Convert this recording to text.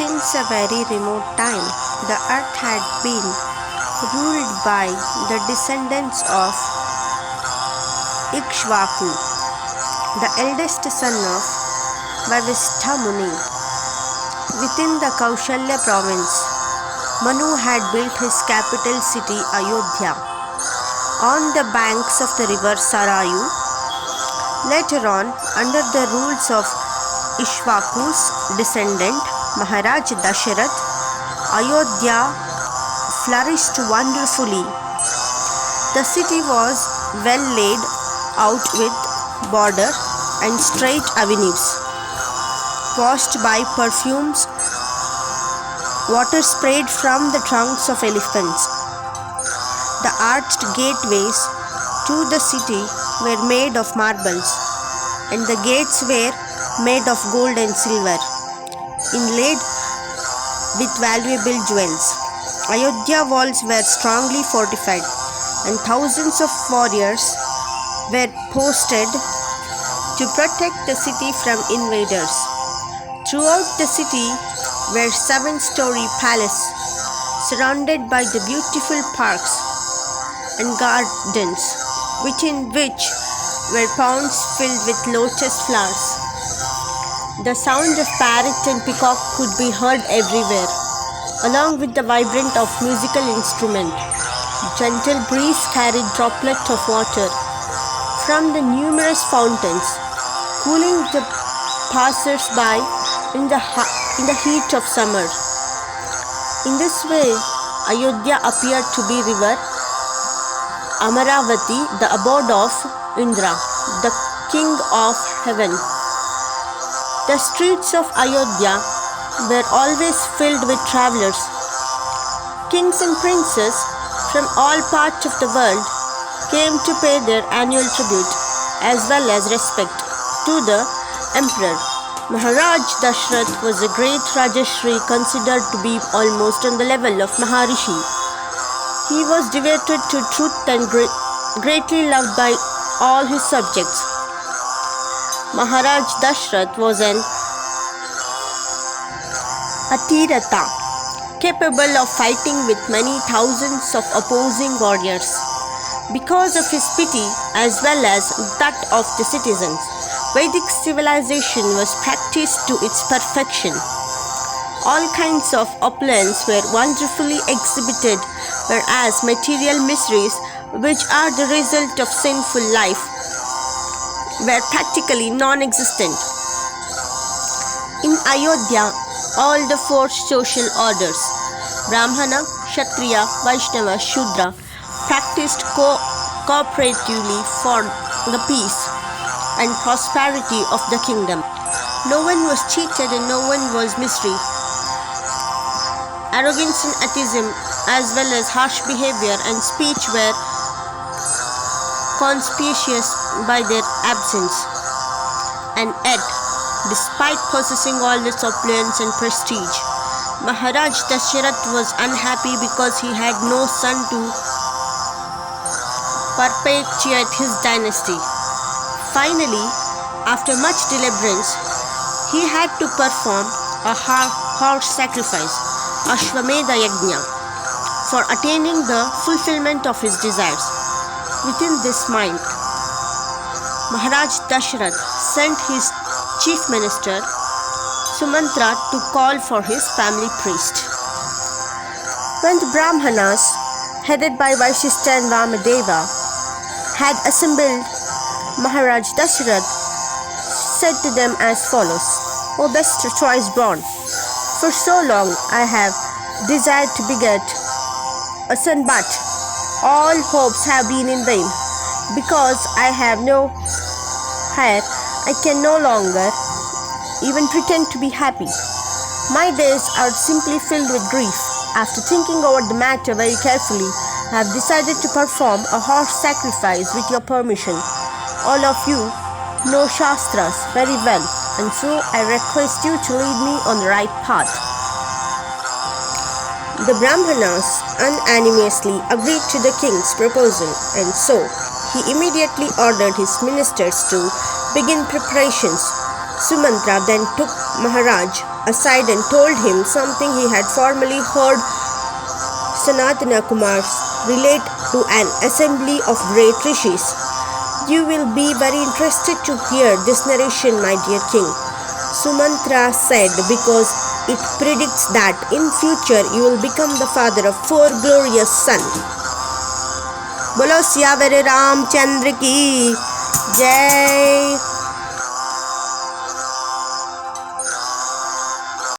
Since a very remote time, the earth had been ruled by the descendants of Ikshvaku, the eldest son of Vavistha Muni. Within the Kaushalya province, Manu had built his capital city Ayodhya on the banks of the river Sarayu. Later on, under the rules of Ishvaku's descendant Maharaja Dasarath'a, Ayodhya flourished wonderfully. The city was well laid out with border and straight avenues, washed by perfumes, water sprayed from the trunks of elephants. The arched gateways to the city were made of marbles, and the gates were made of gold and silver, inlaid with valuable jewels. Ayodhya walls were strongly fortified, and thousands of warriors were posted to protect the city from invaders. Throughout the city were 7-story palaces surrounded by the beautiful parks and gardens, within which were ponds filled with lotus flowers. The sound of parrot and peacock could be heard everywhere, along with the vibrant of musical instrument. Gentle breeze carried droplets of water from the numerous fountains, cooling the passers-by in the heat of summer. In this way, Ayodhya appeared to be river Amaravati, the abode of Indra, the king of heaven. The streets of Ayodhya were always filled with travelers. Kings and princes from all parts of the world came to pay their annual tribute as well as respect to the emperor. Maharaja Dasarath'a was a great Rajashri, considered to be almost on the level of Maharishi. He was devoted to truth and greatly loved by all his subjects. Maharaja Dasarath'a was an Atiratha, capable of fighting with many thousands of opposing warriors. Because of his pity as well as that of the citizens, Vedic civilization was practiced to its perfection. All kinds of opulence were wonderfully exhibited, whereas material miseries, which are the result of sinful life, were practically non-existent. In Ayodhya, all the 4 social orders, Brahmana, Kshatriya, Vaishnava, Shudra, practiced cooperatively for the peace and prosperity of the kingdom. No one was cheated and no one was misery. Arrogance and atheism, as well as harsh behavior and speech, were conspicuous by their absence. And yet, despite possessing all this opulence and prestige, Maharaja Dasarath'a was unhappy because he had no son to perpetuate his dynasty. Finally, after much deliberance, he had to perform a horse sacrifice, Ashwamedha Yajna, for attaining the fulfillment of his desires. Within this mind, Maharaja Dasarath'a sent his chief minister Sumantra to call for his family priest. When the Brahmanas, headed by Vaishistha and Vamadeva, had assembled, Maharaja Dasarath'a said to them as follows: O best choice born, for so long I have desired to beget a son, but all hopes have been in vain. Because I have no heir, I can no longer even pretend to be happy. My days are simply filled with grief. After thinking over the matter very carefully, I have decided to perform a horse sacrifice with your permission. All of you know Shastras very well, and so I request you to lead me on the right path. The Brahmanas unanimously agreed to the king's proposal, and so he immediately ordered his ministers to begin preparations. Sumantra then took Maharaj aside and told him something he had formerly heard Sanatana Kumar relate to an assembly of great rishis. You will be very interested to hear this narration, my dear king, Sumantra said, because it predicts that in future you will become the father of 4 glorious sons. Bolo Siyavare Ramchandra ki Jai.